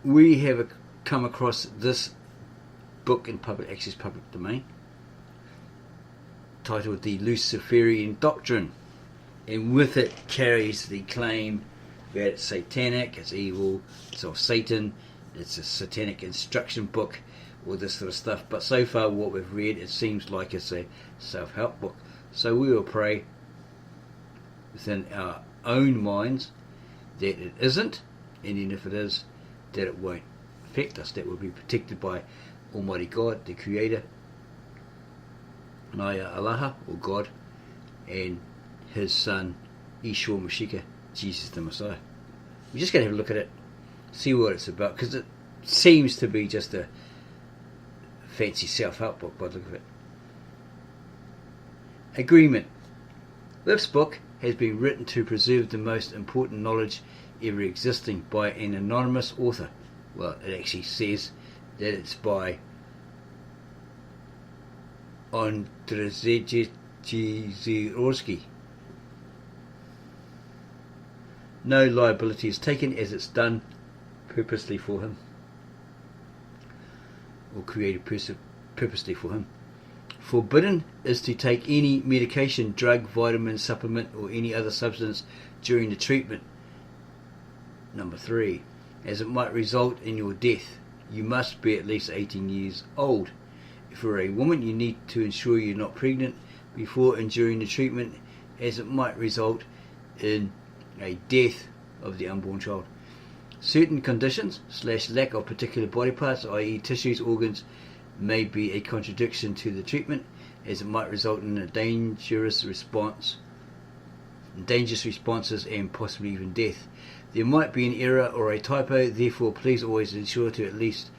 we have come across this book in public access, public domain, titled The Luciferian Doctrine, and with it carries the claim that it's satanic, it's evil, it's of Satan, it's a satanic instruction book, all this sort of stuff. But so far what we've read, it seems like it's a self-help book. So we will pray within our own minds that it isn't, and then if it is, that it won't affect us, that we'll be protected by Almighty God, the Creator, Naya Alaha, or God, and His Son, Yeshua Mashiach, Jesus the Messiah. We're just going to have a look at it, see what it's about, because it seems to be just a fancy self-help book by the look of it. Agreement. This book has been written to preserve the most important knowledge ever existing by an anonymous author. Well, it actually says that it's by Andrzejewski. No liability is taken, as it's done purposely for him, or created purposely for him. Forbidden is to take any medication, drug, vitamin, supplement, or any other substance during the treatment. Number 3, as it might result in your death. You must be at least 18 years old. If you're a woman, you need to ensure you're not pregnant before and during the treatment, as it might result in a death of the unborn child. Certain conditions / lack of particular body parts, i.e. tissues, organs, may be a contradiction to the treatment, as it might result in a dangerous responses and possibly even death. There might be an error or a typo, therefore please always ensure to at least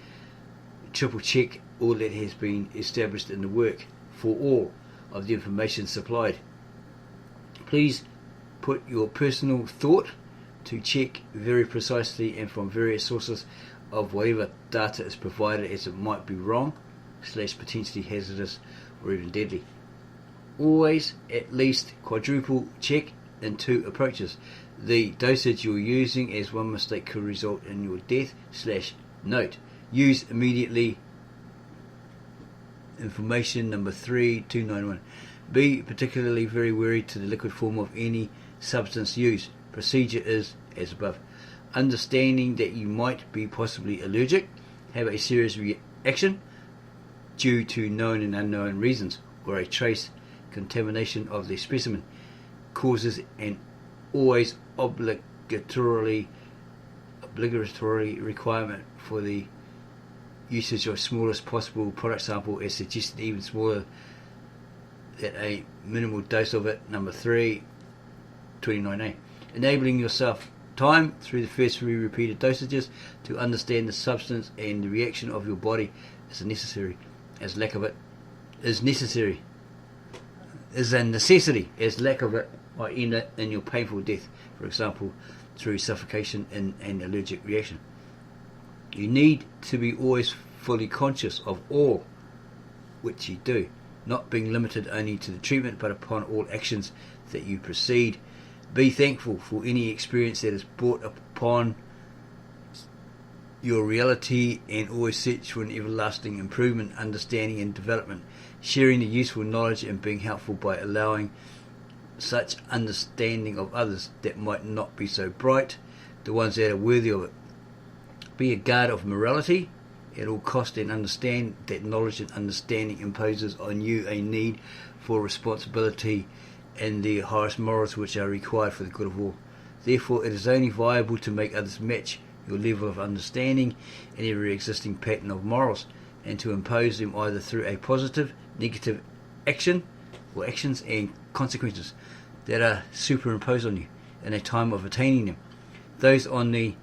triple check all that has been established in the work for all of the information supplied. Please put your personal thought to check very precisely and from various sources of whatever data is provided, as it might be wrong / potentially hazardous or even deadly. Always at least quadruple check in 2 approaches the dosage you're using, as one mistake could result in your death / note. Use immediately. Information number 3291. Be particularly very wary to the liquid form of any substance used. Procedure is as above. Understanding that you might be possibly allergic, have a serious reaction due to known and unknown reasons, or a trace contamination of the specimen, causes an always obligatory requirement for the usage of smallest possible product sample, as suggested even smaller than a minimal dose of it. Number 3, 29A. Enabling yourself time through the first 3 repeated dosages to understand the substance and the reaction of your body is a necessity, as lack of it might end in your painful death, for example through suffocation in an allergic reaction. You need to be always fully conscious of all which you do, not being limited only to the treatment, but upon all actions that you proceed. Be thankful for any experience that is brought upon your reality, and always search for an everlasting improvement, understanding and development, sharing the useful knowledge and being helpful by allowing such understanding of others that might not be so bright, the ones that are worthy of it. Be a guard of morality at all cost, and understand that knowledge and understanding imposes on you a need for responsibility and the highest morals which are required for the good of all. Therefore it is only viable to make others match your level of understanding and every existing pattern of morals, and to impose them either through a positive, negative action or actions and consequences that are superimposed on you in a time of attaining them. Those on the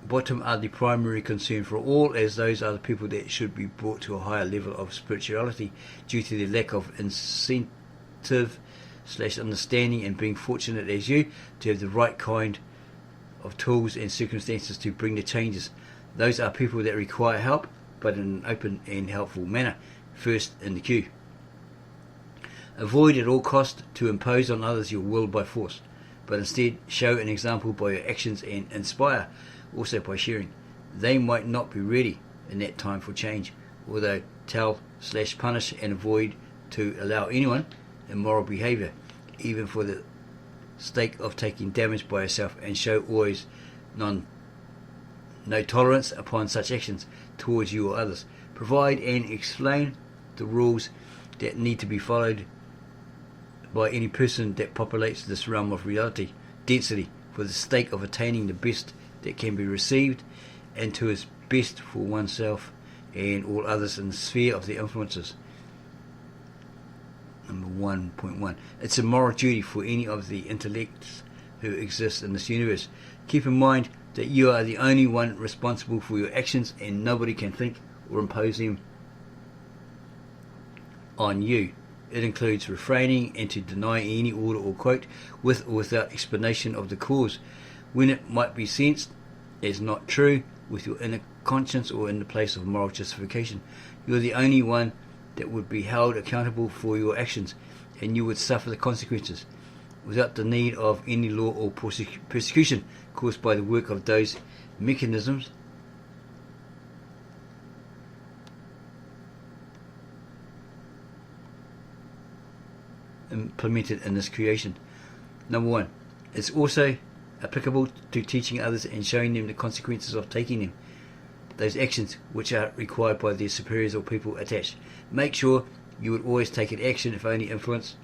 bottom are the primary concern for all, as those are the people that should be brought to a higher level of spirituality due to their lack of incentive / understanding, and being fortunate as you to have the right kind of tools and circumstances to bring the changes. Those are people that require help, but in an open and helpful manner, first in the queue. Avoid at all cost to impose on others your will by force, but instead show an example by your actions and inspire also by sharing. They might not be ready in that time for change, although tell/punish and avoid to allow anyone immoral behaviour, even for the sake of taking damage by yourself, and show always no tolerance upon such actions towards you or others. Provide and explain the rules that need to be followed by any person that populates this realm of reality density for the sake of attaining the best that can be received, and to its best for oneself and all others in the sphere of their influences. Number 1.1. It's a moral duty for any of the intellects who exist in this universe. Keep in mind that you are the only one responsible for your actions, and nobody can think or impose them on you. It includes refraining and to deny any order or quote with or without explanation of the cause, when it might be sensed as not true with your inner conscience or in the place of moral justification. You are the only one that would be held accountable for your actions, and you would suffer the consequences without the need of any law or persecution caused by the work of those mechanisms implemented in this creation. Number 1. It's also applicable to teaching others and showing them the consequences of taking them, those actions which are required by their superiors or people attached. Make sure you would always take an action if only influence,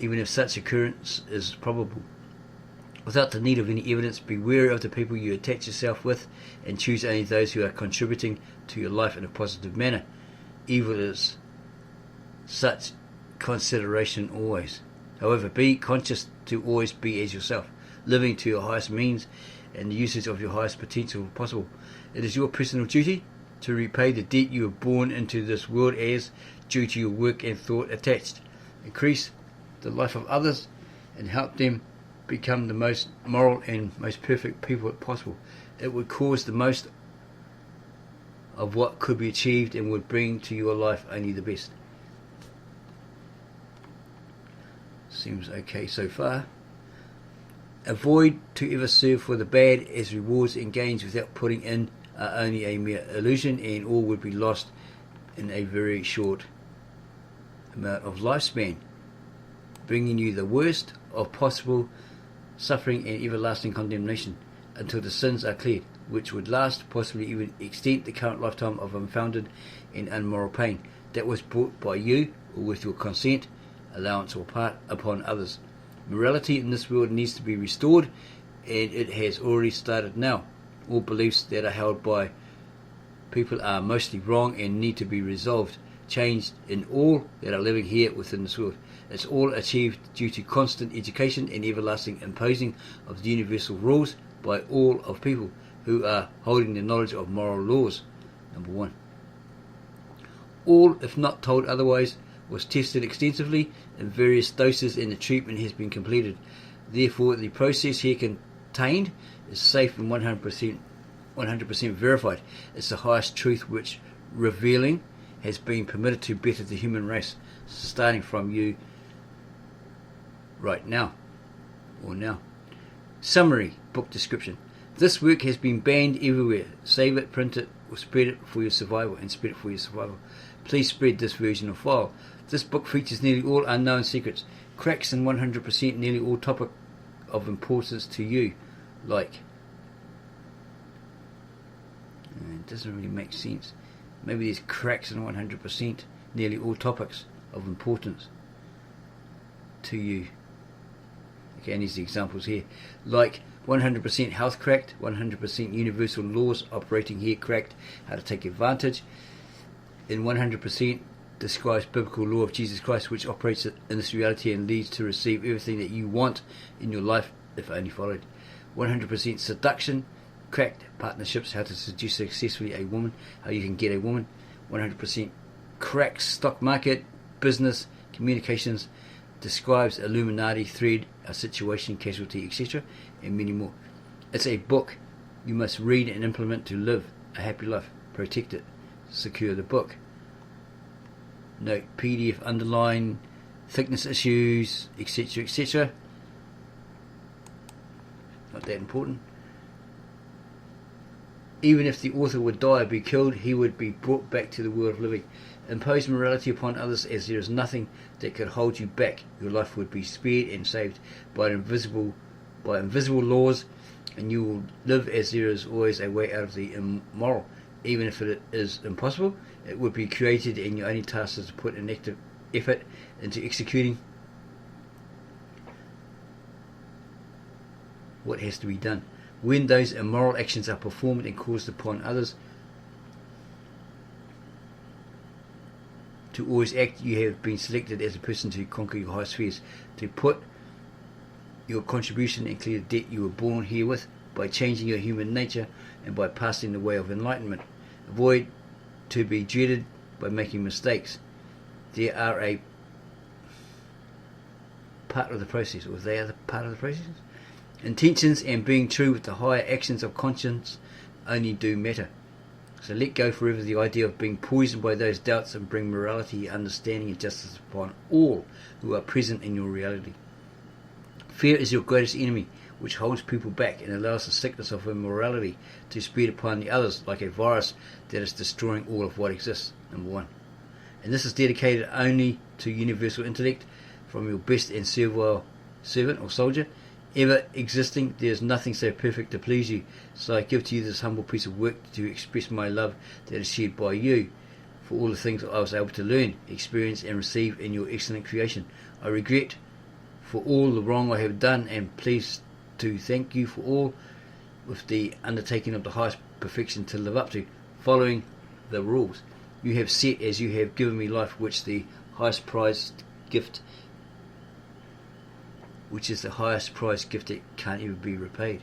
even if such occurrence is probable, without the need of any evidence. Be wary of the people you attach yourself with, and choose only those who are contributing to your life in a positive manner. Evil is such consideration always. However, be conscious to always be as yourself, living to your highest means and the usage of your highest potential possible. It is your personal duty to repay the debt you were born into this world as, due to your work and thought attached. Increase the life of others and help them become the most moral and most perfect people possible. It would cause the most of what could be achieved and would bring to your life only the best. Seems okay so far. Avoid to ever serve for the bad, as rewards and gains without putting in are only a mere illusion, and all would be lost in a very short amount of lifespan, bringing you the worst of possible suffering and everlasting condemnation until the sins are cleared, which would last, possibly even extend the current lifetime of unfounded and unmoral pain that was brought by you or with your consent, allowance or part upon others. Morality in this world needs to be restored, and it has already started now. All beliefs that are held by people are mostly wrong and need to be resolved, changed in all that are living here within this world. It's all achieved due to constant education and everlasting imposing of the universal rules by all of people who are holding the knowledge of moral laws. Number 1. All, if not told otherwise, was tested extensively in various doses, and the treatment has been completed. Therefore, the process here contained is safe and 100% verified. It's the highest truth which revealing has been permitted to better the human race, starting from you right now, or now. Summary book description. This work has been banned everywhere. Save it, print it, or spread it for your survival, and spread it for your survival. Please spread this version of file. This book features nearly all unknown secrets, cracks in 100% nearly all topic of importance to you, like, it doesn't really make sense. Maybe there's cracks in 100% nearly all topics of importance to you. Okay, and these are the examples here, like 100% health cracked, 100% universal laws operating here cracked, how to take advantage. In 100% describes biblical law of Jesus Christ, which operates in this reality and leads to receive everything that you want in your life if only followed. 100% seduction, cracked partnerships, how to seduce successfully a woman, how you can get a woman. 100% cracked stock market, business, communications, describes Illuminati, thread, a situation, casualty, etc., and many more. It's a book you must read and implement to live a happy life. Protect it. Secure the book. Note PDF underline, thickness issues, etc., etc. Not that important. Even if the author would die or be killed, he would be brought back to the world of living. Impose morality upon others, as there is nothing that could hold you back. Your life would be spared and saved by invisible laws, and you will live as there is always a way out of the immoral. Even if it is impossible, it would be created, and your only task is to put an active effort into executing what has to be done. When those immoral actions are performed and caused upon others to always act, you have been selected as a person to conquer your high spheres, to put your contribution and clear the debt you were born here with, by changing your human nature and by passing the way of enlightenment. Avoid to be dreaded by making mistakes. They are a part of the process, or they are the part of the process. Intentions and being true with the higher actions of conscience only do matter. So let go forever the idea of being poisoned by those doubts, and bring morality, understanding and justice upon all who are present in your reality. Fear is your greatest enemy, which holds people back and allows the sickness of immorality to spread upon the others like a virus that is destroying all of what exists. Number one. And this is dedicated only to universal intellect from your best and servile servant or soldier ever existing. There is nothing so perfect to please you, so I give to you this humble piece of work to express my love that is shared by you for all the things that I was able to learn, experience and receive in your excellent creation. I regret for all the wrong I have done, and pleased to thank you for all with the undertaking of the highest perfection to live up to, following the rules you have set, as you have given me life, which is the highest prized gift that can't ever be repaid.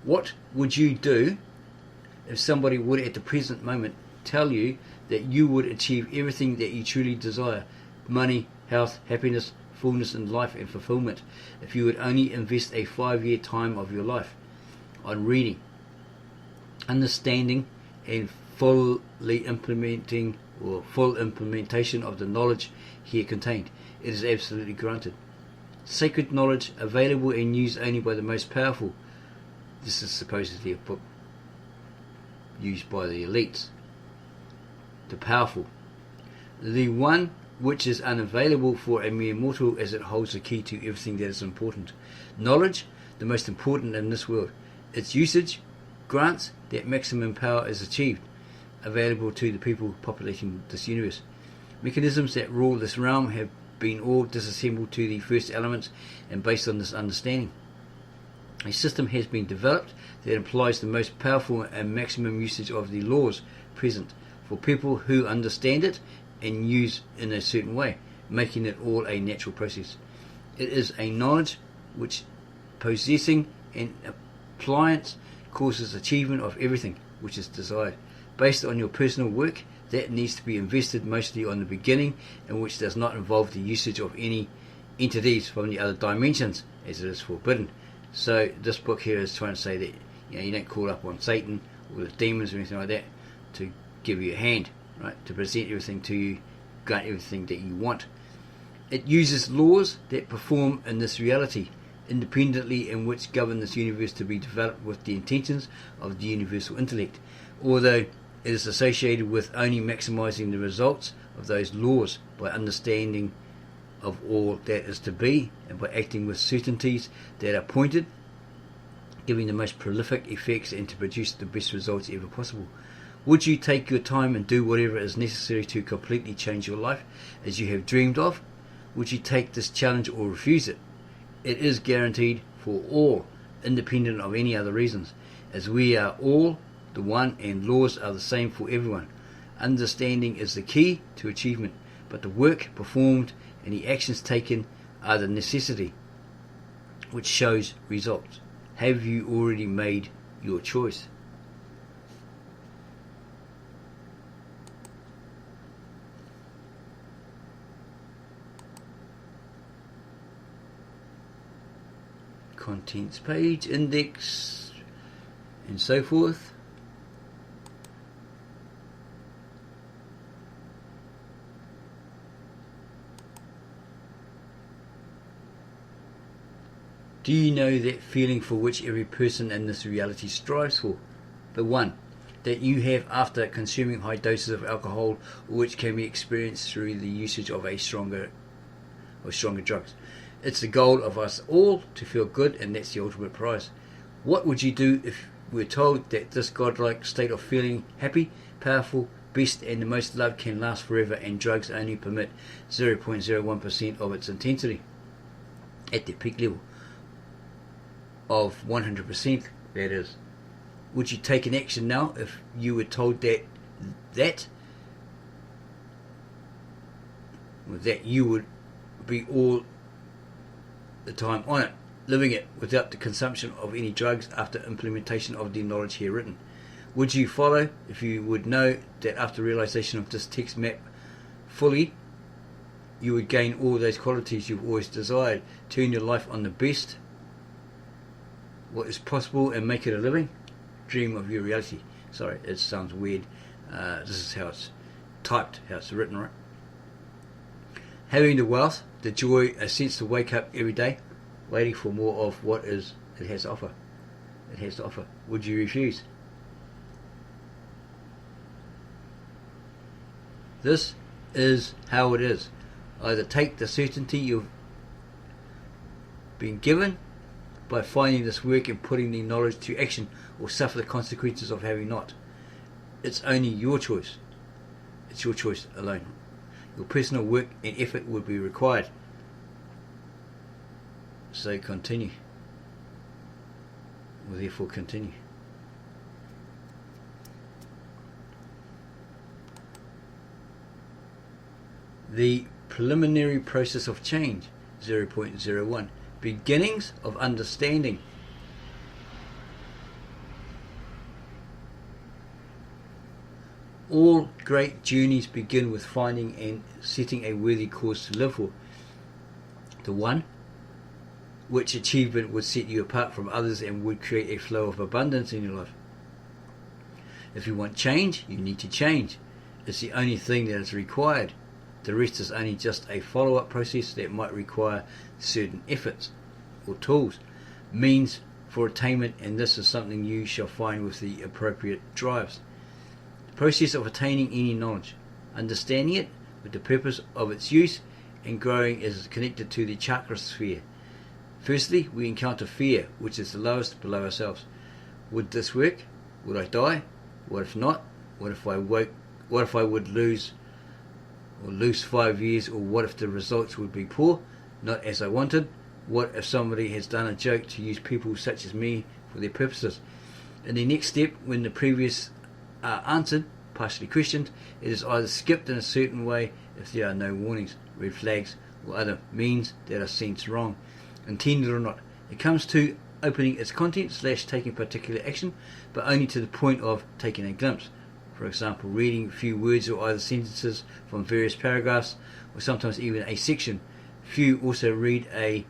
What would you do if somebody would at the present moment tell you that you would achieve everything that you truly desire? Money, health, happiness, fullness in life and fulfillment, if you would only invest a 5-year time of your life on reading, understanding and full implementation of the knowledge here contained. It is absolutely granted. Sacred knowledge available and used only by the most powerful. This is supposedly a book used by the elites, the powerful. The one which is unavailable for a mere mortal, as it holds the key to everything that is important. Knowledge, the most important in this world. Its usage grants that maximum power is achieved, available to the people populating this universe. Mechanisms that rule this realm have been all disassembled to the first elements, and based on this understanding, a system has been developed that implies the most powerful and maximum usage of the laws present for people who understand it and use in a certain way, making it all a natural process. It is a knowledge which, possessing an appliance, causes achievement of everything which is desired. Based on your personal work, that needs to be invested mostly on the beginning, and which does not involve the usage of any entities from the other dimensions, as it is forbidden. So this book here is trying to say that you don't call up on Satan or the demons or anything like that to give you a hand, right? To present everything to you, grant everything that you want. It uses laws that perform in this reality independently, and which govern this universe to be developed with the intentions of the universal intellect, although it is associated with only maximizing the results of those laws by understanding of all that is to be, and by acting with certainties that are pointed, giving the most prolific effects and to produce the best results ever possible. Would you take your time and do whatever is necessary to completely change your life as you have dreamed of? Would you take this challenge or refuse it? It is guaranteed for all, independent of any other reasons, as we are all the one and laws are the same for everyone. Understanding is the key to achievement, but the work performed and the actions taken are the necessity which shows results. Have you already made your choice? Contents page, index, and so forth. Do you know that feeling for which every person in this reality strives for? The one that you have after consuming high doses of alcohol, or which can be experienced through the usage of stronger drugs. It's the goal of us all to feel good, and that's the ultimate prize. What would you do if we were told that this godlike state of feeling happy, powerful, best and the most loved can last forever, and drugs only permit 0.01% of its intensity at the peak level of 100%, that is? Would you take an action now if you were told that you would be all the time on it, living it without the consumption of any drugs after implementation of the knowledge here written? Would you follow if you would know that after realization of this text map fully, you would gain all those qualities you've always desired, turn your life on the best, what is possible, and make it a living dream of your reality? Sorry, it sounds weird. This is how it's typed, how it's written, right? Having the wealth, the joy, a sense to wake up every day, waiting for more of what it has to offer. It has to offer. Would you refuse? This is how it is. Either take the certainty you've been given by finding this work and putting the knowledge to action, or suffer the consequences of having not. It's only your choice. It's your choice alone. Your personal work and effort would be required. So continue. Or therefore continue. The preliminary process of change, 0.01. Beginnings of understanding. All great journeys begin with finding and setting a worthy cause to live for. The one which achievement would set you apart from others and would create a flow of abundance in your life. If you want change, you need to change. It's the only thing that is required. The rest is only just a follow-up process that might require certain efforts or tools, means for attainment, and this is something you shall find with the appropriate drives. The process of attaining any knowledge, understanding it with the purpose of its use and growing, is connected to the chakra sphere. Firstly, we encounter fear, which is the lowest below ourselves. Would this work? Would I die? What if not? What if I would lose 5 years? Or what if the results would be poor, not as I wanted? What if somebody has done a joke to use people such as me for their purposes? In the next step, when the previous are answered, partially questioned, it is either skipped in a certain way if there are no warnings, red flags, or other means that are sensed wrong, intended or not. It comes to opening its content / taking particular action, but only to the point of taking a glimpse. For example, reading a few words or either sentences from various paragraphs, or sometimes even a section. Few also read a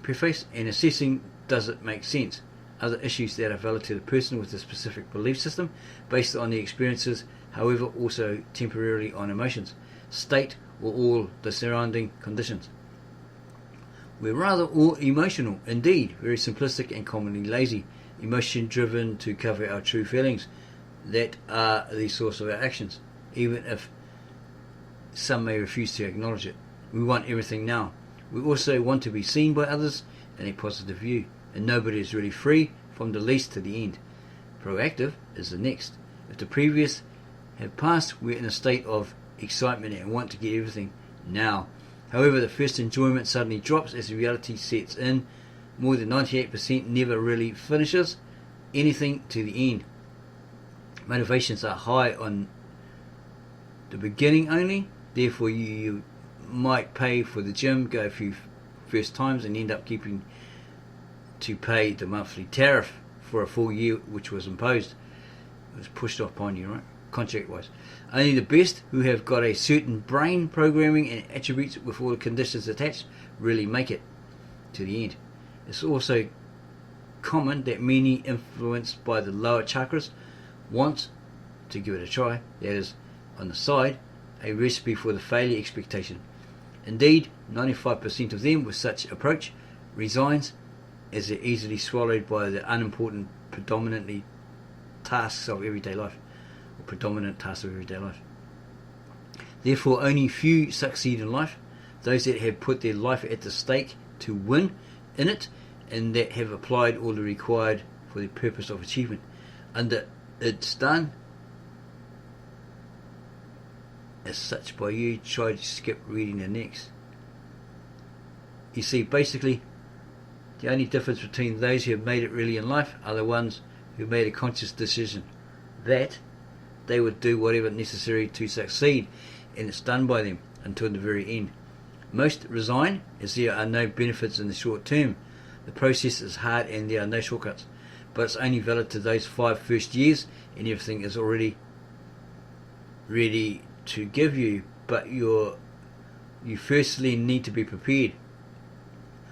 preface and assessing does it make sense. Other issues that are valid to the person with a specific belief system based on the experiences, however also temporarily on emotions, state, or all the surrounding conditions. We're rather all emotional, indeed, very simplistic and commonly lazy, emotion driven to cover our true feelings that are the source of our actions, even if some may refuse to acknowledge it. We want everything now. We also want to be seen by others in a positive view, and nobody is really free from the least to the end. Proactive is the next. If the previous have passed, we're in a state of excitement and want to get everything now. However, the first enjoyment suddenly drops as reality sets in. More than 98% never really finishes anything to the end. Motivations are high on the beginning only, therefore you might pay for the gym, go a few first times, and end up keeping to pay the monthly tariff for a full year which was imposed. It was pushed off upon you, right? Contract wise. Only the best, who have got a certain brain programming and attributes with all the conditions attached, really make it to the end. It's also common that many, influenced by the lower chakras, want to give it a try. That is, on the side, a recipe for the failure expectation. Indeed, 95% of them with such approach resigns, as they're easily swallowed by the unimportant predominant tasks of everyday life. Therefore, only few succeed in life, those that have put their life at the stake to win in it, and that have applied all the required for the purpose of achievement. Under it's done as such by you, try to skip reading the next. You see, basically, the only difference between those who have made it really in life are the ones who made a conscious decision that they would do whatever necessary to succeed, and it's done by them until the very end. Most resign as there are no benefits in the short term. The process is hard and there are no shortcuts, but it's only valid to those 5 first years, and everything is already ready to give you, but you firstly need to be prepared.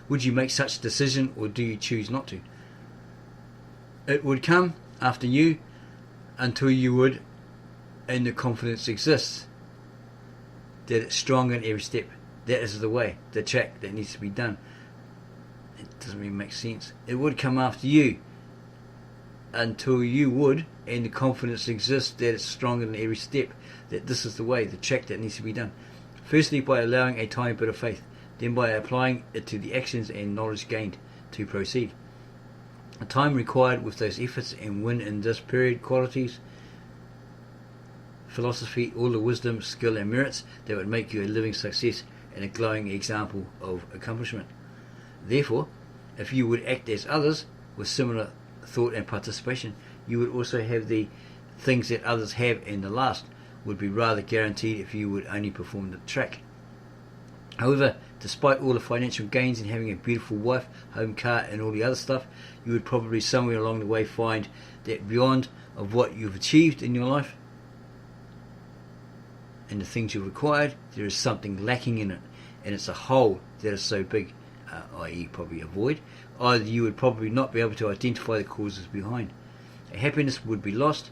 Would you make such a decision, or do you choose not to? It would come after you until you would, and the confidence exists that it's strong in every step. That is the way, the track that needs to be done. It doesn't really make sense. It would come after you until you would, and the confidence exists that it's stronger in every step, that this is the way, the track that needs to be done. Firstly, by allowing a tiny bit of faith, then by applying it to the actions and knowledge gained to proceed. The time required with those efforts and win in this period qualities, philosophy, all the wisdom, skill and merits that would make you a living success and a glowing example of accomplishment. Therefore, if you would act as others with similar thought and participation, you would also have the things that others have, and the last would be rather guaranteed if you would only perform the track. However, despite all the financial gains and having a beautiful wife, home, car and all the other stuff, you would probably somewhere along the way find that beyond of what you've achieved in your life and the things you've acquired, there is something lacking in it, and it's a hole that is so big, i.e. probably a void, either you would probably not be able to identify the causes behind. Happiness would be lost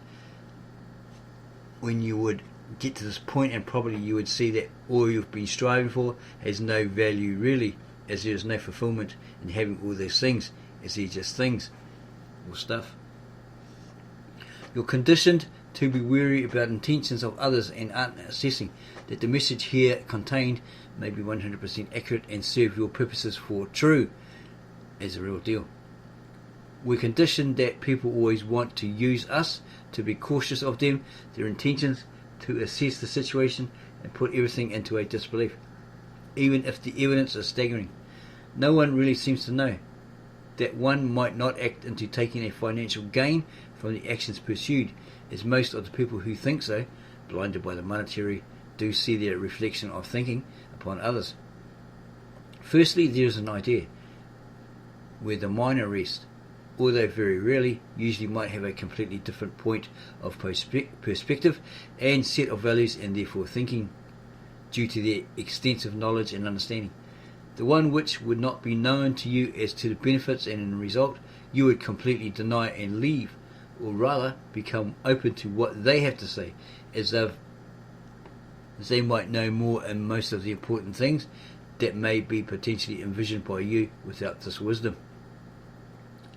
when you would get to this point, and probably you would see that all you've been striving for has no value really, as there is no fulfillment in having all those things, as they're just things or stuff. You're conditioned to be wary about intentions of others and aren't assessing that the message here contained may be 100% accurate and serve your purposes for true as a real deal. We're conditioned that people always want to use us, to be cautious of them, their intentions, to assess the situation and put everything into a disbelief, even if the evidence is staggering. No one really seems to know that one might not act into taking a financial gain from the actions pursued, as most of the people who think so, blinded by the monetary, do see their reflection of thinking upon others. Firstly, there is an idea where the minor rests, although very rarely, usually might have a completely different point of perspective and set of values, and therefore thinking, due to their extensive knowledge and understanding. The one which would not be known to you as to the benefits, and in result you would completely deny and leave, or rather become open to what they have to say, as they might know more in most of the important things that may be potentially envisioned by you without this wisdom.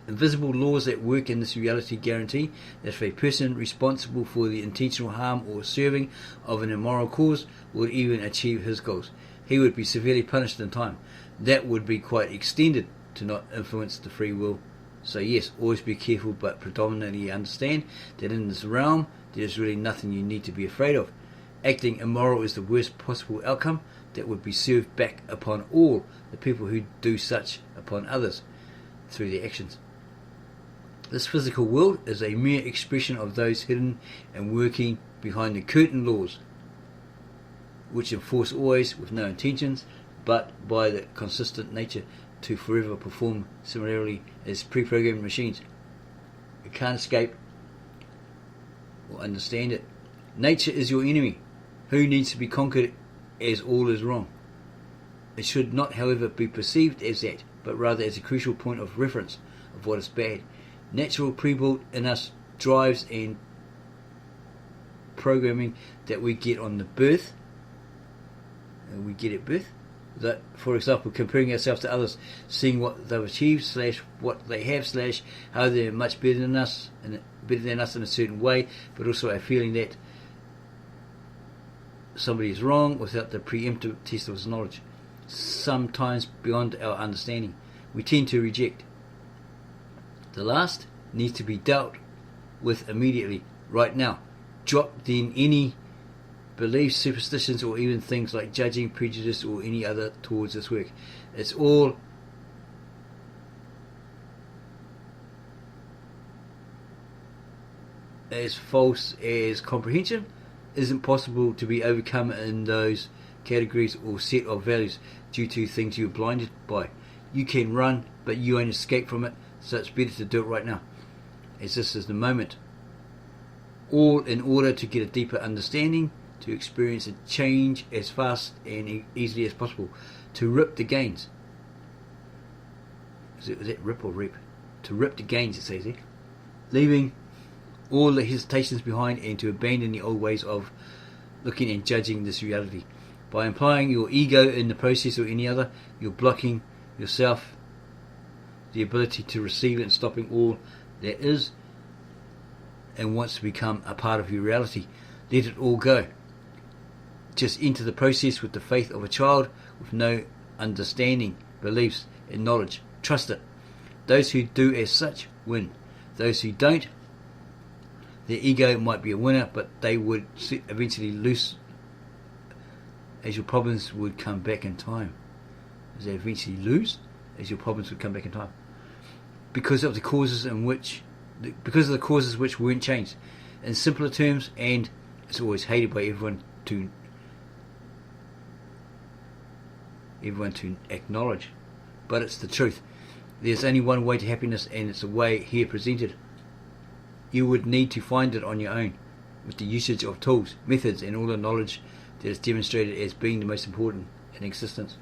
Invisible laws at work in this reality guarantee that if a person responsible for the intentional harm or serving of an immoral cause would even achieve his goals, he would be severely punished in time. That would be quite extended to not influence the free will. So yes, always be careful, but predominantly understand that in this realm there is really nothing you need to be afraid of. Acting immoral is the worst possible outcome that would be served back upon all the people who do such upon others through their actions. This physical world is a mere expression of those hidden and working behind the curtain laws, which enforce always with no intentions, but by the consistent nature to forever perform similarly as pre-programmed machines. You can't escape or understand it. Nature is your enemy, who needs to be conquered as all is wrong. It should not, however, be perceived as that, but rather as a crucial point of reference of what is bad. Natural pre-built in us drives and programming that we get on the birth, we get at birth, that, for example, comparing ourselves to others, seeing what they've achieved / what they have / how they're much better than us in a certain way, but also a feeling that somebody is wrong without the preemptive test of his knowledge, sometimes beyond our understanding, we tend to reject. The last needs to be dealt with immediately, right now. Drop then any beliefs, superstitions, or even things like judging, prejudice, or any other towards this work. It's all as false as comprehension isn't possible to be overcome in those categories or set of values due to things you're blinded by. You can run, but you won't escape from it, so it's better to do it right now, as this is the moment. All in order to get a deeper understanding, to experience a change as fast and easily as possible, to rip the gains. Is that rip or rip? To rip the gains, it says there. Leaving all the hesitations behind and to abandon the old ways of looking and judging this reality. By implying your ego in the process or any other, you're blocking yourself the ability to receive it and stopping all that is and wants to become a part of your reality. Let it all go. Just enter the process with the faith of a child with no understanding, beliefs and knowledge. Trust it. Those who do as such win. Those who don't, their ego might be a winner, but they would eventually lose as your problems would come back in time. As they eventually lose, as your problems would come back in time. Because of the causes which weren't changed. In simpler terms, and it's always hated by everyone to acknowledge, but it's the truth. There's only one way to happiness, and it's a way here presented. You would need to find it on your own, with the usage of tools, methods, and all the knowledge that is demonstrated as being the most important in existence.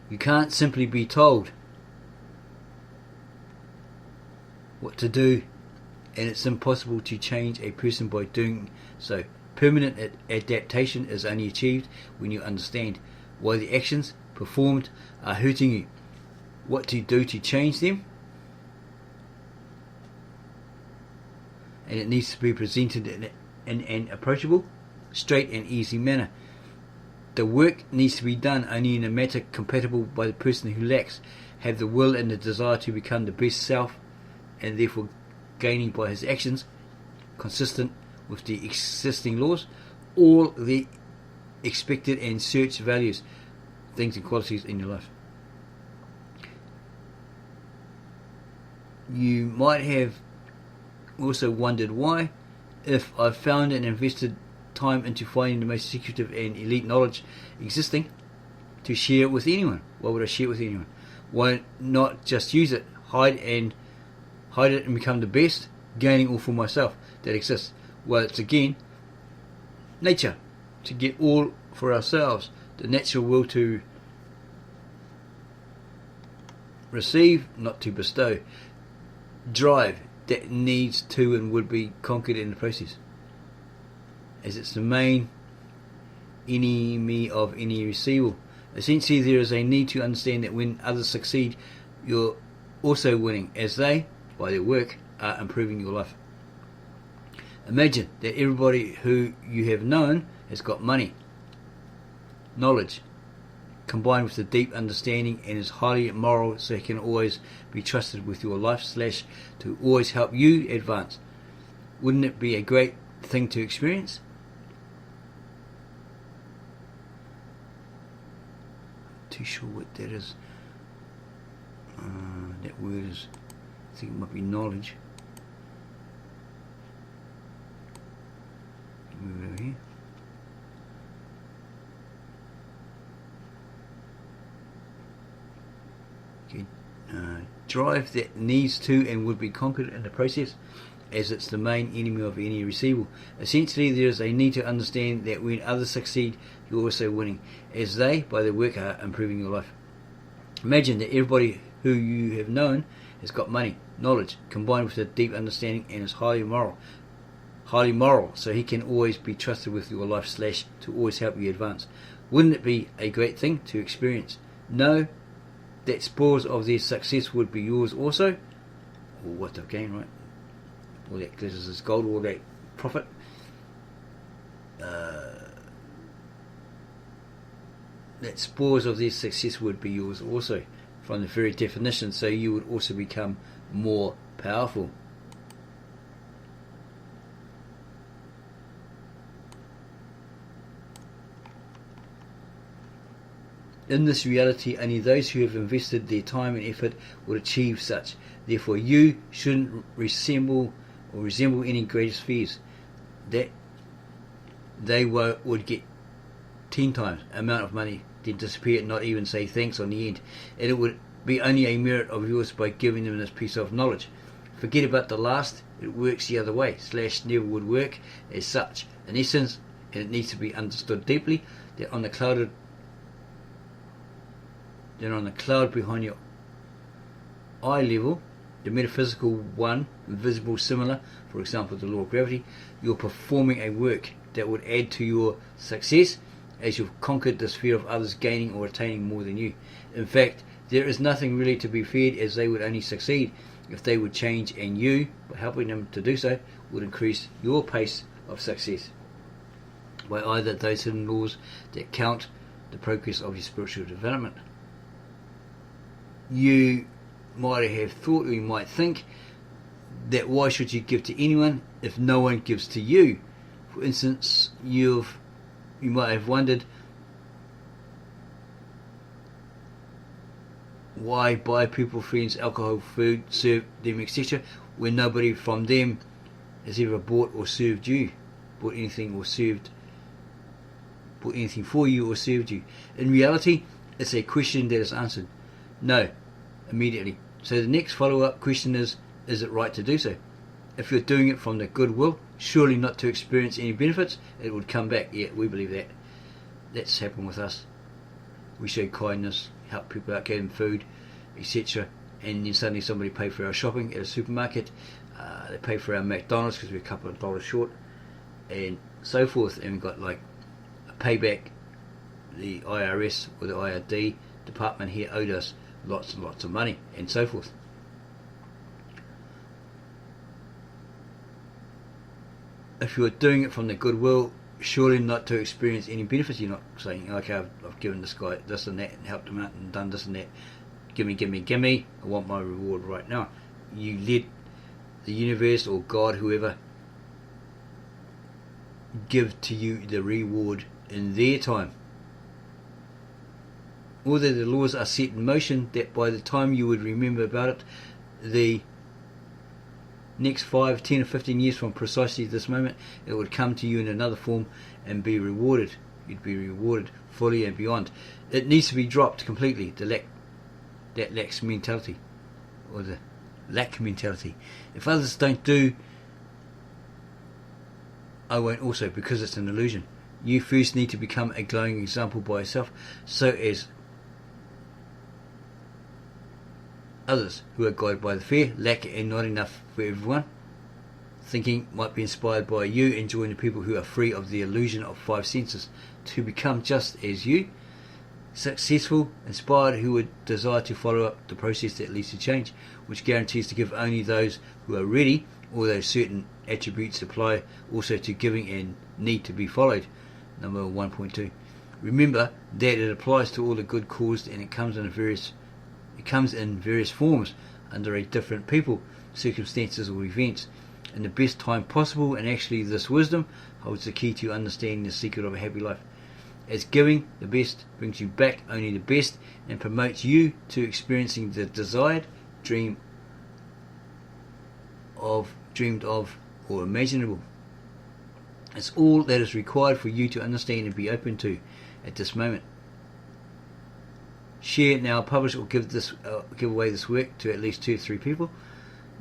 You can't simply be told what to do, and it's impossible to change a person by doing so. Permanent adaptation is only achieved when you understand why the actions performed are hurting you, what to do to change them, and it needs to be presented in an approachable, straight and easy manner. The work needs to be done only in a manner compatible by the person who lacks have the will and the desire to become the best self, and therefore gaining by his actions, consistent with the existing laws, all the expected and searched values, things and qualities in your life. You might have also wondered why, if I've found and invested time into finding the most secretive and elite knowledge existing, to share it with anyone. Why would I share it with anyone? Why not just use it, hide it and become the best, gaining all for myself that exists? Well, it's again nature, to get all for ourselves, the natural will to receive, not to bestow, drive that needs to and would be conquered in the process, as it's the main enemy of any receival. Essentially, there is a need to understand that when others succeed, you're also winning, as they, by their work, are improving your life. Imagine that everybody who you have known has got money, knowledge, combined with a deep understanding, and is highly moral, so he can always be trusted with your life / to always help you advance. Wouldn't it be a great thing to experience? Too sure what that is. That word is, I think it might be knowledge. Move over here. Okay. Drive that needs to and would be conquered in the process, as it's the main enemy of any receival. Essentially, there is a need to understand that when others succeed, you're also winning, as they, by their work, are improving your life. Imagine that everybody who you have known has got money, knowledge, combined with a deep understanding, and is highly moral, so he can always be trusted with your life / to always help you advance. Wouldn't it be a great thing to experience? Know that spoils of their success would be yours also, or what they've gained, right? All that glitters is gold, all that profit. That spoils of their success would be yours also, from the very definition, so you would also become more powerful. In this reality, only those who have invested their time and effort would achieve such. Therefore, you shouldn't resemble any greatest fears. That they would get 10 times amount of money, then disappear, not even say thanks on the end. And it would be only a merit of yours by giving them this piece of knowledge. Forget about the last, it works the other way. / never would work as such. In essence, and it needs to be understood deeply, that on the cloud behind your eye level, the metaphysical one, invisible, similar, for example the law of gravity, you're performing a work that would add to your success as you've conquered this fear of others gaining or attaining more than you. In fact, there is nothing really to be feared, as they would only succeed if they would change, and you, by helping them to do so, would increase your pace of success by either those hidden laws that count the progress of your spiritual development. You might have thought, or you might think, that why should you give to anyone if no one gives to you? For instance, you might have wondered, why buy people, friends, alcohol, food, serve them, etc., when nobody from them has ever bought anything for you or served you? In reality, it's a question that is answered no immediately. So the next follow-up question is it right to do so? If you're doing it from the goodwill, surely not to experience any benefits, it would come back. Yeah, we believe that. That's happened with us. We show kindness, help people out, give them food, etc. And then suddenly somebody paid for our shopping at a supermarket. They pay for our McDonald's because we're a couple of dollars short, and so forth. And we've got like a payback. The IRS or the IRD department here owed us lots and lots of money, and so forth. If you're doing it from the goodwill, surely not to experience any benefits. You're not saying, okay, I've given this guy this and that and helped him out and done this and that. Give me. I want my reward right now. You let the universe or God, whoever, give to you the reward in their time. Although the laws are set in motion, that by the time you would remember about it, the next 5, 10 or 15 years from precisely this moment, it would come to you in another form and be rewarded. You'd be rewarded fully and beyond. It needs to be dropped completely, that lax mentality, or the lack mentality. If others don't do, I won't also, because it's an illusion. You first need to become a glowing example by yourself, so as others who are guided by the fear, lack, and not enough for everyone thinking might be inspired by you, and join the people who are free of the illusion of 5 senses to become just as you, successful, inspired, who would desire to follow up the process that leads to change, which guarantees to give only those who are ready, although certain attributes apply also to giving and need to be followed. Number 1.2. Remember that it applies to all the good caused, and it comes in various forms under a different people, circumstances, or events in the best time possible, and actually this wisdom holds the key to understanding the secret of a happy life, as giving the best brings you back only the best and promotes you to experiencing the desired, dreamed of, or imaginable. It's all that is required for you to understand and be open to at this moment. Share now, publish, or give away this work to at least 2 or 3 people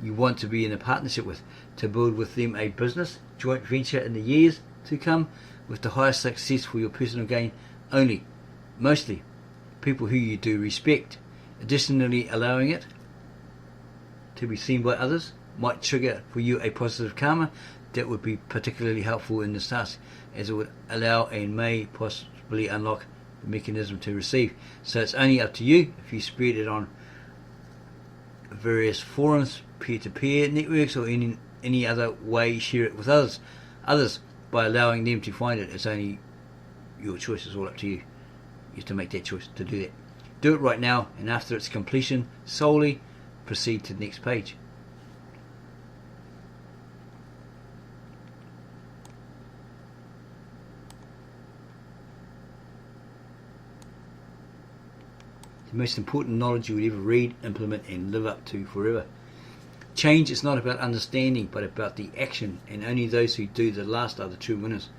you want to be in a partnership with, to build with them a business joint venture in the years to come with the highest success for your personal gain only. Mostly people who you do respect. Additionally, allowing it to be seen by others might trigger for you a positive karma that would be particularly helpful in this task, as it would allow and may possibly unlock the mechanism to receive. So it's only up to you if you spread it on various forums, peer-to-peer networks, or any other way. Share it with others by allowing them to find it. It's only your choice. It's all up to you. You have to make that choice to do that. Do it right now, and after its completion, solely proceed to the next page. The most important knowledge you will ever read, implement, and live up to forever. Change is not about understanding, but about the action, and only those who do the last are the true winners.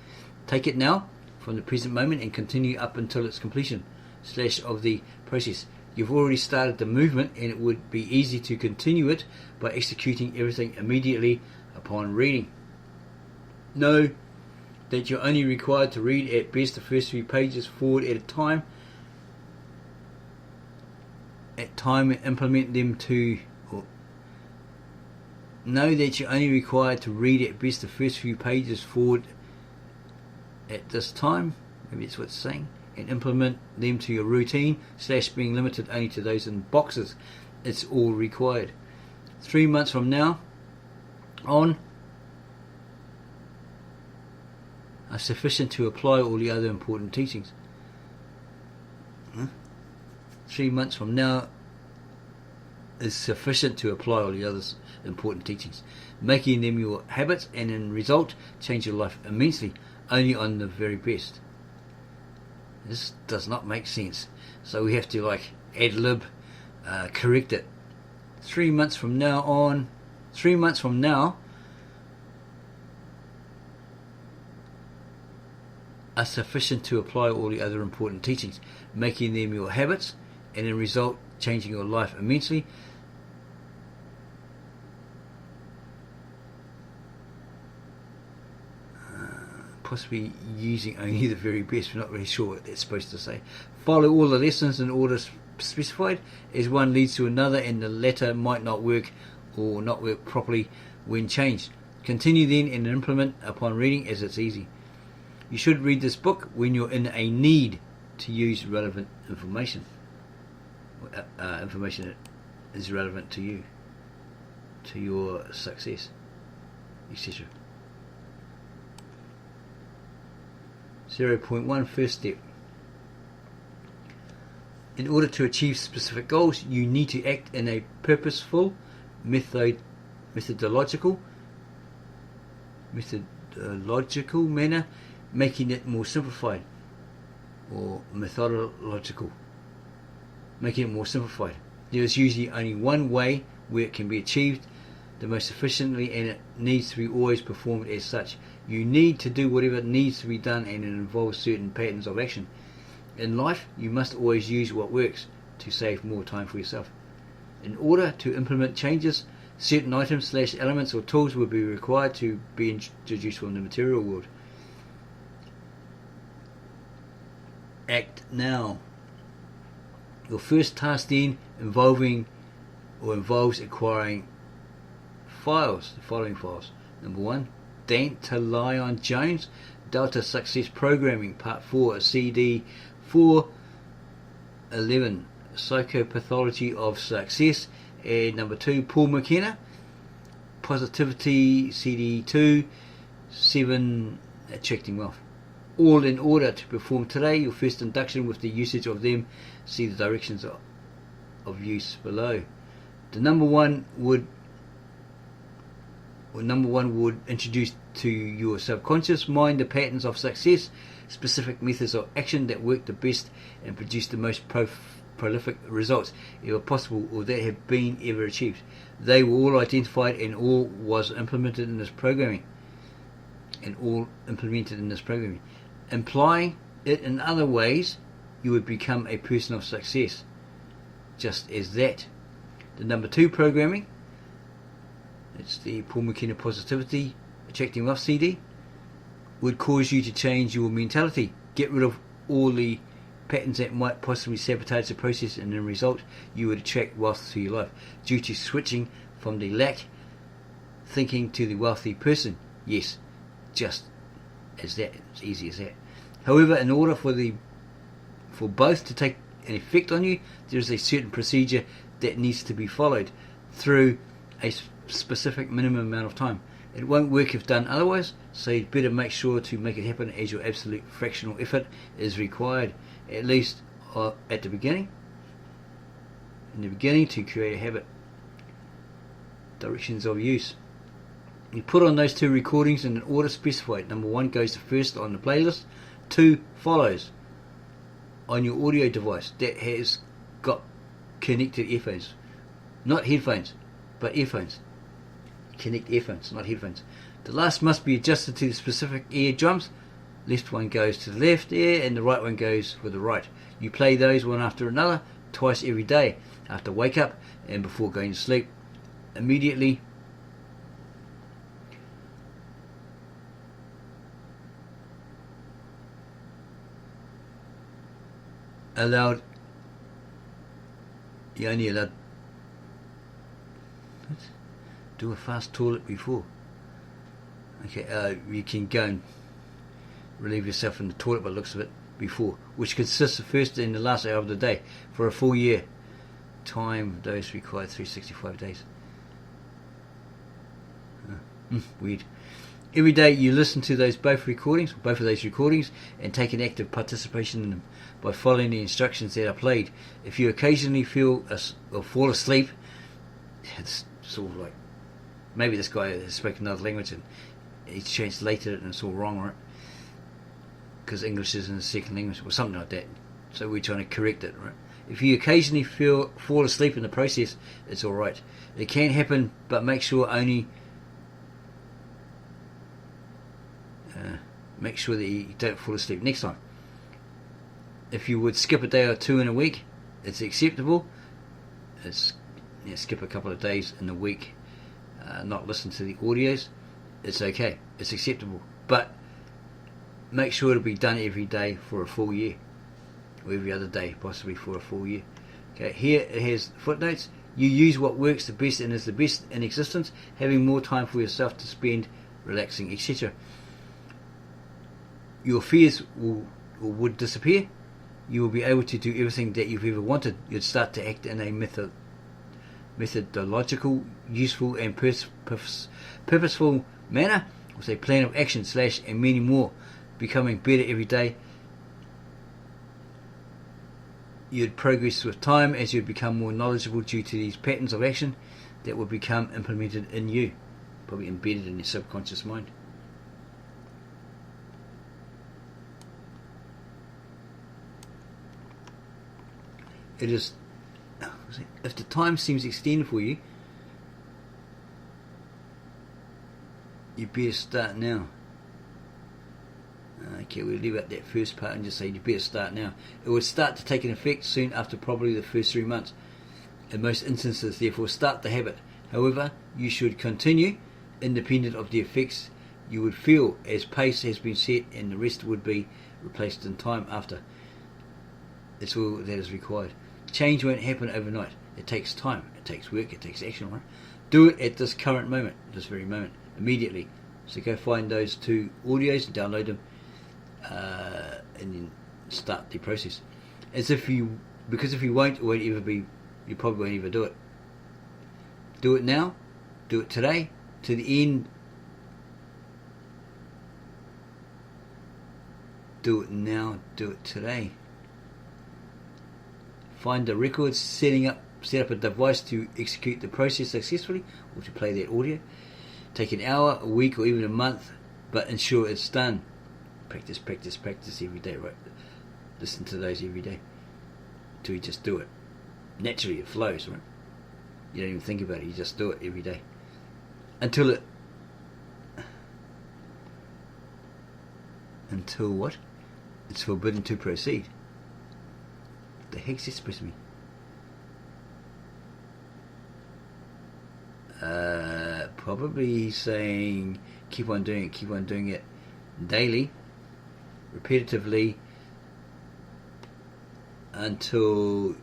Take it now, from the present moment, and continue up until its completion / of the process. You've already started the movement, and it would be easy to continue it by executing everything immediately upon reading. Know that you're only required to read at best the first few pages forward at a time. Implement them to. Know that you're only required to read at best the first few pages forward at this time. Maybe that's what it's saying. And implement them to your routine / being limited only to those in boxes. It's all required. 3 months from now on are sufficient to apply all the other important teachings. 3 months from now is sufficient to apply all the other important teachings, making them your habits, and in result change your life immensely, only on the very best. This does not make sense, so we have to ad-lib correct it. 3 months from now are sufficient to apply all the other important teachings, making them your habits, and in result changing your life immensely. Possibly using only the very best. We're not really sure what that's supposed to say. Follow all the lessons in order specified, as one leads to another, and the latter might not work or not work properly when changed. Continue then and implement upon reading, as it's easy. You should read this book when you're in a need to use relevant information. Information that is relevant to you, to your success, etc. 0.1 First step. In order to achieve specific goals, you need to act in a purposeful, methodological manner, making it more simplified, or methodological, making it more simplified. There is usually only one way where it can be achieved the most efficiently, and it needs to be always performed as such. You need to do whatever needs to be done, and it involves certain patterns of action. In life, you must always use what works to save more time for yourself. In order to implement changes, certain items / elements or tools will be required to be introduced from the material world. Act now. Your first task then involves acquiring files, the following files. Number 1, Dandelion Jones, Delta Success Programming, Part 4, CD 411, Psychopathology of Success. And number 2, Paul McKenna, Positivity, CD 2, 7, Attracting Wealth. All in order to perform today your first induction with the usage of them. See the directions of use below. The number one would introduce to your subconscious mind the patterns of success, specific methods of action that work the best and produce the most prolific results ever possible, or that have been ever achieved. They were all identified, and all was implemented in this programming. Implying it in other ways, you would become a person of success. Just as that. The number 2 programming, it's the Paul McKenna Positivity Attracting Wealth CD, would cause you to change your mentality, get rid of all the patterns that might possibly sabotage the process, and in result you would attract wealth to your life due to switching from the lack thinking to the wealthy person. Yes, just as that. It's easy as that. However, in order for For both to take an effect on you, there is a certain procedure that needs to be followed through a specific minimum amount of time. It won't work if done otherwise, so you'd better make sure to make it happen as your absolute fractional effort is required, at least at the beginning. In the beginning, to create a habit. Directions of use. You put on those 2 recordings in an order specified. Number 1 goes to first on the playlist. 2 follows on your audio device that has got connected earphones. Not headphones, but earphones. Connect earphones, not headphones. The last must be adjusted to the specific ear drums. Left one goes to the left ear and the right one goes for the right. You play those one after another twice every day after wake up and before going to sleep. Immediately allowed, you only allowed do a fast toilet before. Okay, you can go and relieve yourself in the toilet by the looks of it before, which consists of first and the last hour of the day for a full year. Time those required 365 days. Weird. Every day you listen to both of those recordings, and take an active participation in them by following the instructions that are played. If you occasionally feel or fall asleep, it's sort of like maybe this guy has spoken another language and he's translated it and it's all wrong, right? Because English isn't a second language or something like that. So we're trying to correct it, right? If you occasionally fall asleep in the process, it's all right. It can happen, but make sure that you don't fall asleep next time. If you would skip a day or 2 in a week, it's acceptable. Skip a couple of days in the week, not listen to the audios. It's okay. It's acceptable. But make sure it'll be done every day for a full year, or every other day, possibly for a full year. Okay. Here it has footnotes. You use what works the best and is the best in existence, having more time for yourself to spend relaxing, etc. Your fears would disappear. You will be able to do everything that you've ever wanted. You'd start to act in a methodological, useful and purposeful manner, with a plan of action / and many more, becoming better every day. You'd progress with time as you'd become more knowledgeable due to these patterns of action that would become implemented in you, probably embedded in your subconscious mind. It is, if the time seems extended for you, you better start now. Okay, we'll leave out that first part and just say you better start now. It will start to take an effect soon after probably the first 3 months. In most instances, therefore, start the habit. However, you should continue independent of the effects you would feel, as pace has been set and the rest would be replaced in time after. That's all that is required. Change won't happen overnight. It takes time, it takes work, it takes action, right? Do it at this current moment, this very moment, immediately. So go find those 2 audios and download them, and then start the process. Because if you won't, it won't ever be, you probably won't ever do it. Do it now, do it today, to the end. Do it now, do it today. Find the records, set up a device to execute the process successfully, or to play that audio. Take an hour, a week, or even a month, but ensure it's done. Practice every day, right? Listen to those every day till you just do it. Naturally, it flows, right? You don't even think about it, you just do it every day. Until what? It's forbidden to proceed. The heck's this supposed to mean? Probably saying keep on doing it daily, repetitively, until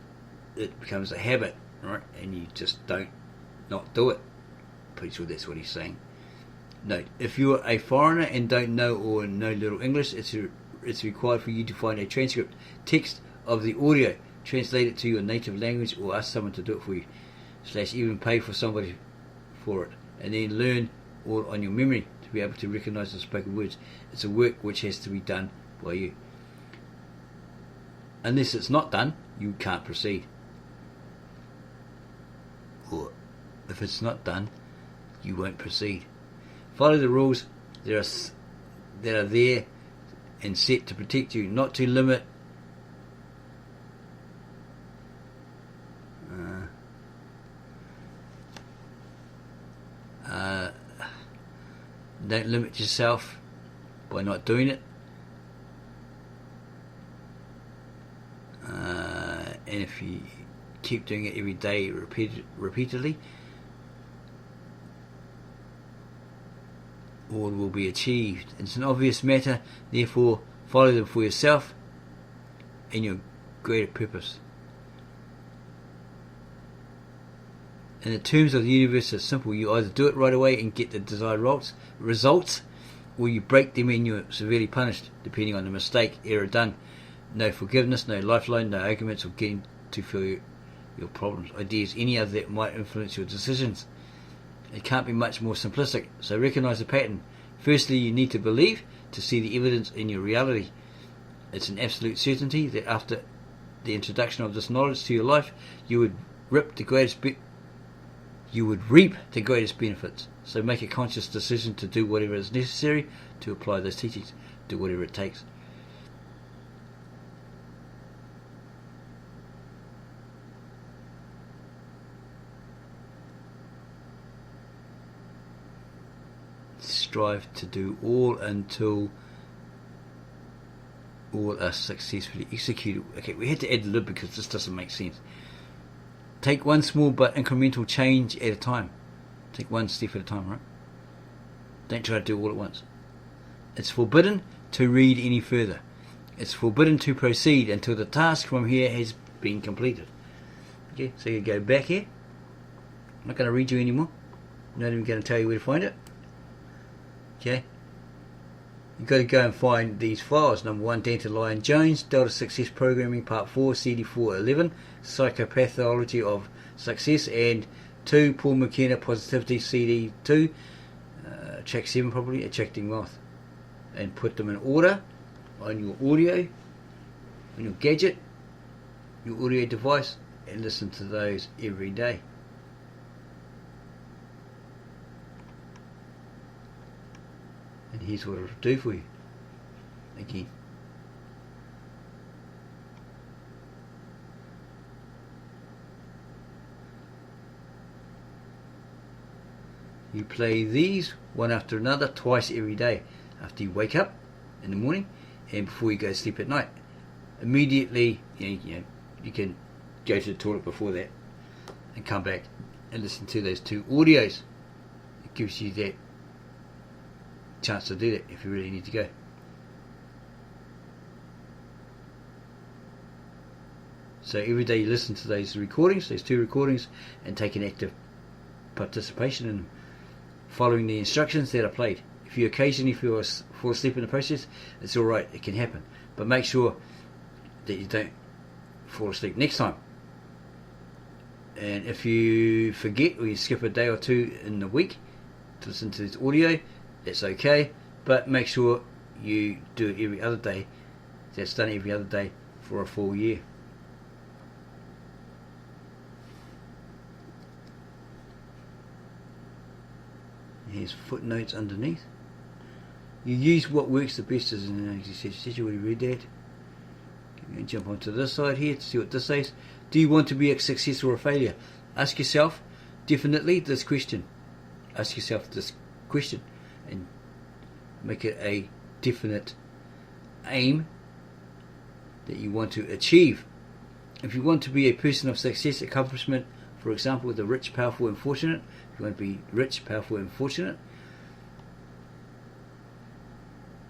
it becomes a habit, right? And you just not do it. Pretty sure that's what he's saying. Note: if you're a foreigner and don't know or know little English, it's required for you to find a transcript text of the audio, translate it to your native language, or ask someone to do it for you, / even pay for somebody for it, and then learn all on your memory to be able to recognize the spoken words. It's a work which has to be done by you. Unless it's not done, you can't proceed. Or if it's not done, you won't proceed. Follow the rules that are there and set to protect you, not to limit don't limit yourself by not doing it. And if you keep doing it every day repeatedly, all will be achieved. It's an obvious matter, therefore follow them for yourself and your greater purpose. And the terms of the universe are simple. You either do it right away and get the desired results, or you break them and you're severely punished, depending on the mistake, error done. No forgiveness, no lifeline, no arguments, or getting to feel your problems, ideas, any other that might influence your decisions. It can't be much more simplistic, so recognize the pattern. Firstly, you need to believe to see the evidence in your reality. It's an absolute certainty that after the introduction of this knowledge to your life, you would reap the greatest benefits. So make a conscious decision to do whatever is necessary to apply those teachings. Do whatever it takes. Strive to do all until all are successfully executed. Okay, we had to add a little because this doesn't make sense. Take one small but incremental change at a time. Take one step at a time, right? Don't try to do all at once. It's forbidden to read any further. It's forbidden to proceed until the task from here has been completed. Okay, so you go back here. I'm not going to read you anymore. I'm not even going to tell you where to find it. Okay, you've got to go and find these files. Number 1, Dante Lion Jones, Delta Success Programming, Part 4, CD411, Psychopathology of Success, and 2, Paul McKenna, Positivity, CD2, track 7 probably, Attracting Wealth. And put them in order on your audio, on your gadget, your audio device, and listen to those every day. And here's what it'll do for you. Again. You play these one after another twice every day. After you wake up in the morning and before you go to sleep at night. Immediately, you can go to the toilet before that and come back and listen to those 2 audios. It gives you that chance to do that if you really need to go. So every day you listen to those recordings, those 2 recordings, and take an active participation in following the instructions that are played. If you occasionally fall asleep in the process, it's alright, it can happen. But make sure that you don't fall asleep next time. And if you forget or you skip a day or 2 in the week to listen to this audio, it's okay, but make sure you do it every other day. That's done every other day for a full year. Here's footnotes underneath. You use what works the best as an exercise. Did you already read that? I'm going to jump onto this side here to see what this says. Do you want to be a success or a failure? Ask yourself definitely this question. Ask yourself this question and make it a definite aim that you want to achieve. If you want to be a person of success, accomplishment, for example, the rich, powerful and fortunate, if you want to be rich, powerful and fortunate,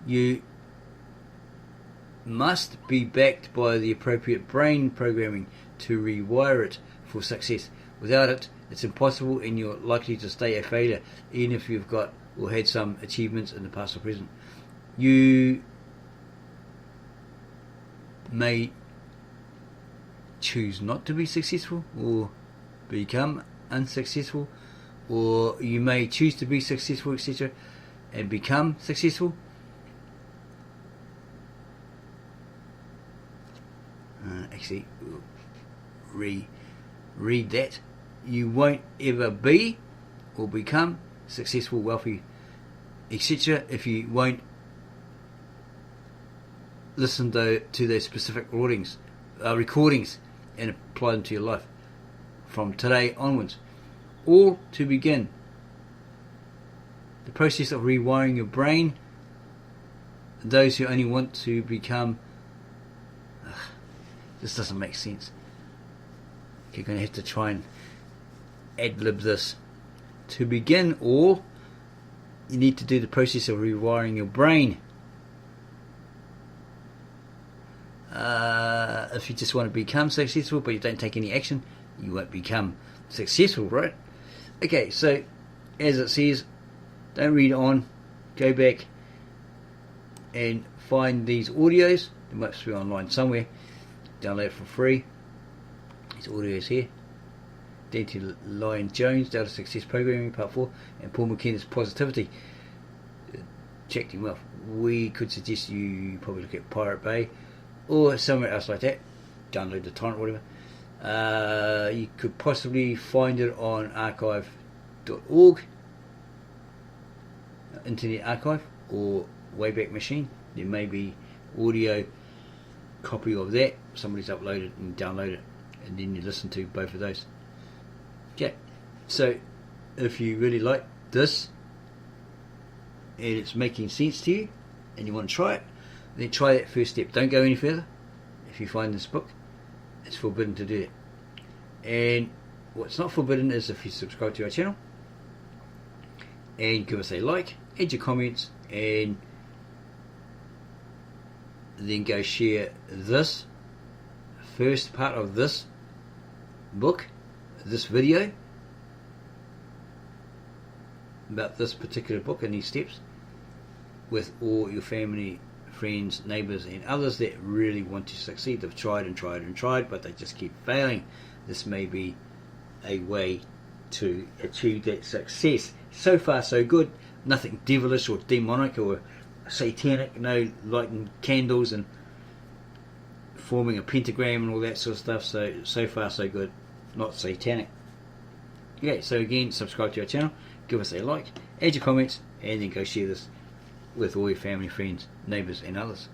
you must be backed by the appropriate brain programming to rewire it for success. Without it, it's impossible and you're likely to stay a failure, even if you've got or had some achievements in the past or present. You may choose not to be successful or become unsuccessful, or you may choose to be successful, etc., and become successful. Actually, read that. You won't ever be or become successful, wealthy, etc., if you won't listen to those specific recordings and apply them to your life from today onwards. All to begin the process of rewiring your brain. Those who only want to become this doesn't make sense. You're going to have to try and ad-lib this. To begin all, you need to do the process of rewiring your brain. If you just want to become successful but you don't take any action, you won't become successful, right? Okay, so as it says, don't read on, go back and find these audios. They must be online somewhere. Download it for free. These audios here. Dante Lyon Jones, Data Success Programming, Part 4, and Paul McKenna's Positivity. Check them out. We could suggest you probably look at Pirate Bay or somewhere else like that. Download the torrent or whatever. You could possibly find it on archive.org, Internet Archive, or Wayback Machine. There may be audio copy of that. Somebody's uploaded and downloaded, and then you listen to both of those. Okay, so if you really like this and it's making sense to you and you want to try it, then try that first step. Don't go any further. If you find this book, it's forbidden to do that. And what's not forbidden is if you subscribe to our channel and give us a like, add your comments, and then go share this first part of this book, this video about this particular book and these steps with all your family, friends, neighbours and others that really want to succeed. They've tried and tried and tried, but they just keep failing. This may be a way to achieve that success. So far so good. Nothing devilish or demonic or satanic, no lighting candles and forming a pentagram and all that sort of stuff. So far so good. Not satanic. Okay, so again, subscribe to our channel, give us a like, add your comments, and then go share this with all your family, friends, neighbours and others.